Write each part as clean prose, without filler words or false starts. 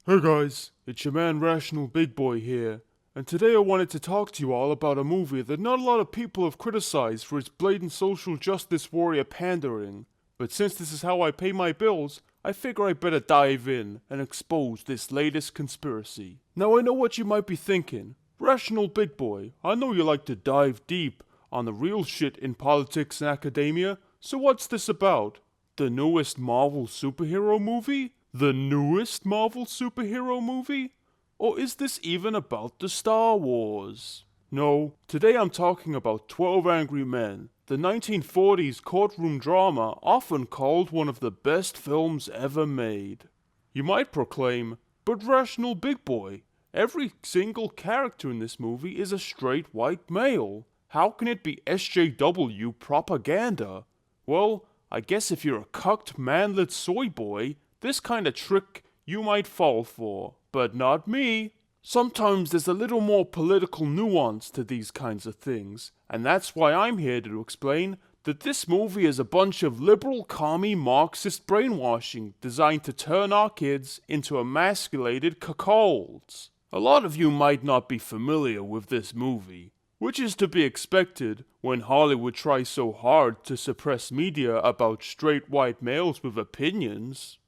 Hey guys, it's your man Rational Big Boy here, and today I wanted to talk to you all about a movie that not a lot of people have criticized for its blatant social justice warrior pandering, but since this is how I pay my bills, I figure I better dive in and expose this latest conspiracy. Now I know what you might be thinking. Rational Big Boy, I know you like to dive deep on the real shit in politics and academia, so what's this about? The newest Marvel superhero movie? The newest Marvel superhero movie? Or is this even about the Star Wars? No, today I'm talking about 12 Angry Men, the 1940s courtroom drama often called one of the best films ever made. You might proclaim, but Rational Big Boy, every single character in this movie is a straight white male. How can it be SJW propaganda? Well, I guess if you're a cucked manlet soy boy, this kind of trick you might fall for, but not me. Sometimes there's a little more political nuance to these kinds of things, and that's why I'm here to explain that this movie is a bunch of liberal, commie, Marxist brainwashing designed to turn our kids into emasculated cuckolds. A lot of you might not be familiar with this movie, which is to be expected when Hollywood tries so hard to suppress media about straight white males with opinions.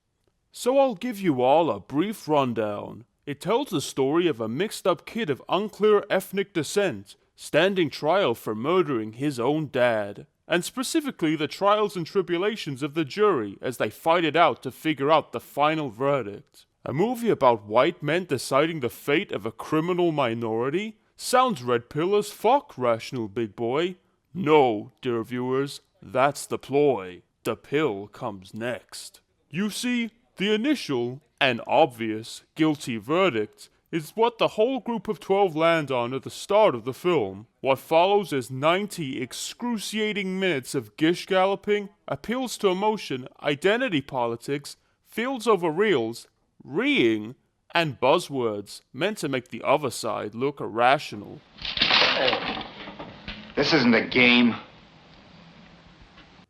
So I'll give you all a brief rundown. It tells the story of a mixed-up kid of unclear ethnic descent standing trial for murdering his own dad, and specifically the trials and tribulations of the jury as they fight it out to figure out the final verdict. A movie about white men deciding the fate of a criminal minority? Sounds red pill as fuck, Rational Big Boy. No, dear viewers, that's the ploy. The pill comes next. You see, the initial, and obvious, guilty verdict is what the whole group of 12 land on at the start of the film. What follows is 90 excruciating minutes of gish galloping, appeals to emotion, identity politics, fields over reels, reeing, and buzzwords meant to make the other side look irrational. Oh, this isn't a game.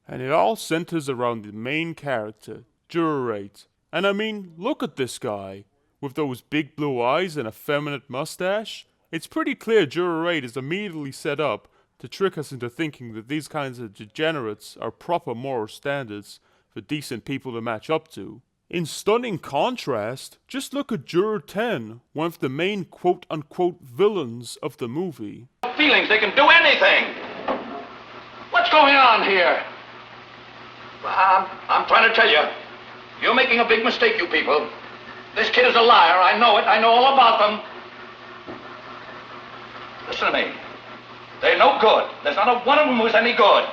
And it all centers around the main character, Juror 8. And I mean, look at this guy. With those big blue eyes and effeminate mustache, it's pretty clear Juror 8 is immediately set up to trick us into thinking that these kinds of degenerates are proper moral standards for decent people to match up to. In stunning contrast, just look at Juror 10, one of the main quote-unquote villains of the movie. Feelings, they can do anything. What's going on here? I'm trying to tell you. You're making a big mistake, you people. This kid is a liar. I know it. I know all about them. Listen to me. They're no good. There's not a one of them who's any good.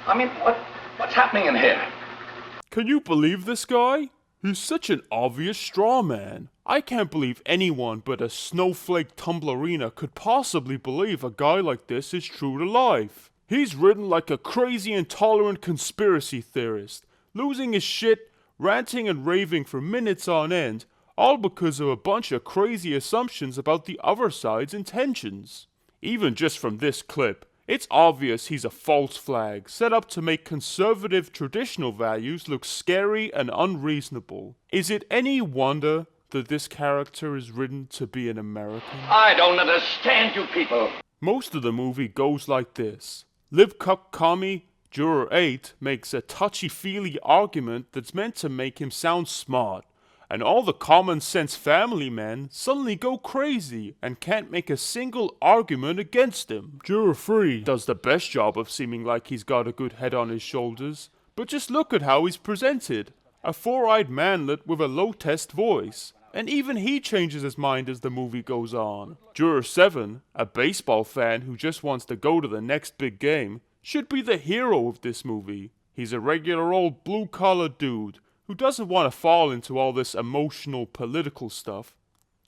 I mean, what's happening in here? Can you believe this guy? He's such an obvious straw man. I can't believe anyone but a snowflake tumblerina could possibly believe a guy like this is true to life. He's written like a crazy intolerant conspiracy theorist, losing his shit, ranting and raving for minutes on end, all because of a bunch of crazy assumptions about the other side's intentions. Even just from this clip, it's obvious he's a false flag, set up to make conservative traditional values look scary and unreasonable. Is it any wonder that this character is written to be an American? I don't understand you people. Most of the movie goes like this. Lib Cuck Commie Juror 8 makes a touchy-feely argument that's meant to make him sound smart, and all the common-sense family men suddenly go crazy and can't make a single argument against him. Juror 3 does the best job of seeming like he's got a good head on his shoulders, but just look at how he's presented. A four-eyed manlet with a low-test voice. And even he changes his mind as the movie goes on. Juror 7, a baseball fan who just wants to go to the next big game, should be the hero of this movie. He's a regular old blue-collar dude who doesn't want to fall into all this emotional political stuff.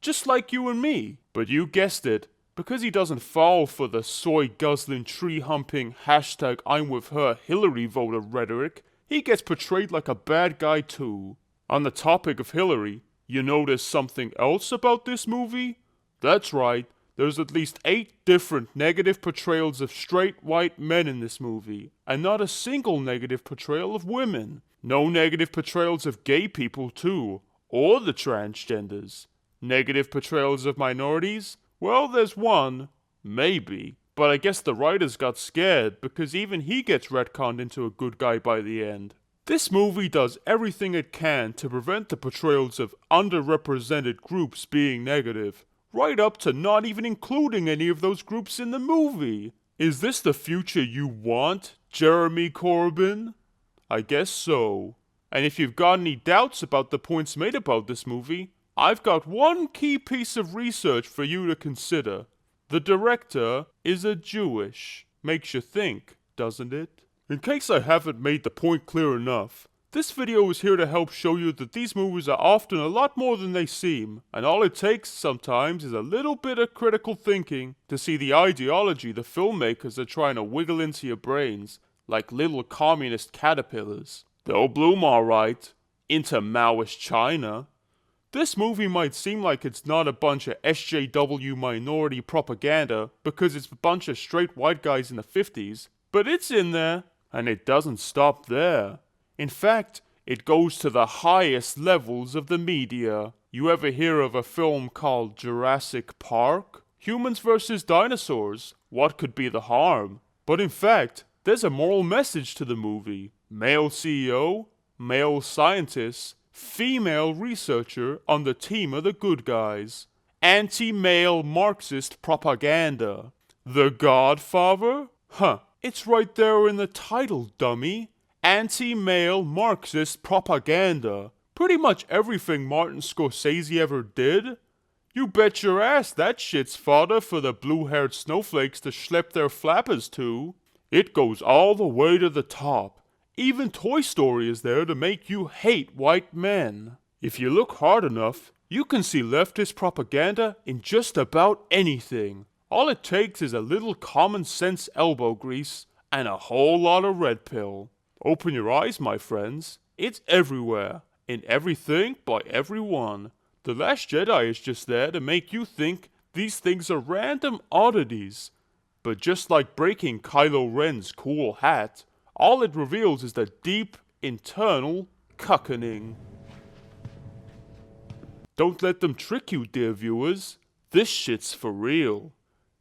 Just like you and me. But you guessed it, because he doesn't fall for the soy-guzzling, tree-humping, hashtag I'm with her Hillary voter rhetoric, he gets portrayed like a bad guy too. On the topic of Hillary, you notice something else about this movie? That's right, There's at least 8 different negative portrayals of straight white men in this movie, and not a single negative portrayal of women. No negative portrayals of gay people too, or the transgenders. Negative portrayals of minorities? Well, there's one. Maybe. But I guess the writers got scared because even he gets retconned into a good guy by the end. This movie does everything it can to prevent the portrayals of underrepresented groups being negative, right up to not even including any of those groups in the movie. Is this the future you want, Jeremy Corbyn? I guess so. And if you've got any doubts about the points made about this movie, I've got one key piece of research for you to consider. The director is a Jewish. Makes you think, doesn't it? In case I haven't made the point clear enough, this video is here to help show you that these movies are often a lot more than they seem, and all it takes sometimes is a little bit of critical thinking to see the ideology the filmmakers are trying to wiggle into your brains like little communist caterpillars. They'll bloom alright, into Maoist China. This movie might seem like it's not a bunch of SJW minority propaganda because it's a bunch of straight white guys in the 50s, but it's in there, and it doesn't stop there. In fact, it goes to the highest levels of the media. You ever hear of a film called Jurassic Park? Humans versus dinosaurs. What could be the harm? But in fact, there's a moral message to the movie. Male CEO, male scientist, female researcher on the team of the good guys. Anti-male Marxist propaganda. The Godfather? Huh, it's right there in the title, dummy. Anti-male Marxist propaganda. Pretty much everything Martin Scorsese ever did. You bet your ass that shit's fodder for the blue-haired snowflakes to schlep their flappers to. It goes all the way to the top. Even Toy Story is there to make you hate white men. If you look hard enough, you can see leftist propaganda in just about anything. All it takes is a little common sense elbow grease and a whole lot of red pill. Open your eyes, my friends. It's everywhere, in everything by everyone. The Last Jedi is just there to make you think these things are random oddities. But just like breaking Kylo Ren's cool hat, all it reveals is the deep, internal cuckoning. Don't let them trick you, dear viewers. This shit's for real.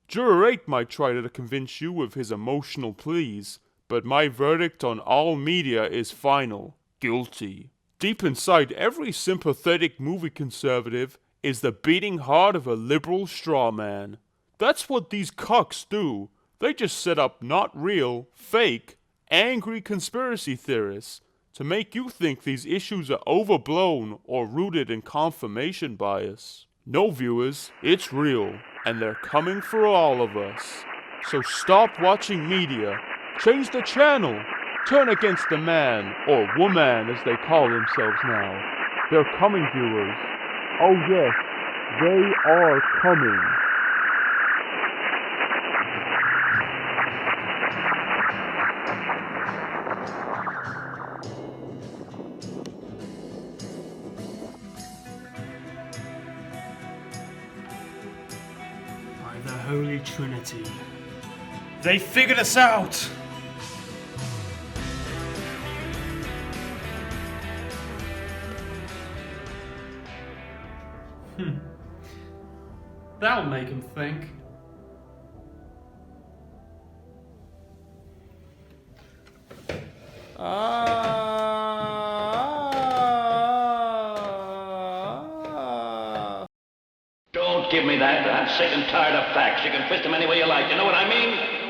Juror 8 might try to convince you with his emotional pleas, but my verdict on all media is final. Guilty. Deep inside every sympathetic movie conservative is the beating heart of a liberal straw man. That's what these cucks do. They just set up not real, fake, angry conspiracy theorists to make you think these issues are overblown or rooted in confirmation bias. No, viewers, it's real, and they're coming for all of us. So stop watching media. Change the channel. Turn against the man, or woman as they call themselves now. They're coming, viewers. Oh yes, they are coming. By the Holy Trinity. They figured us out! That'll make him think. Don't give me that. I'm sick and tired of facts. You can twist them any way you like. You know what I mean?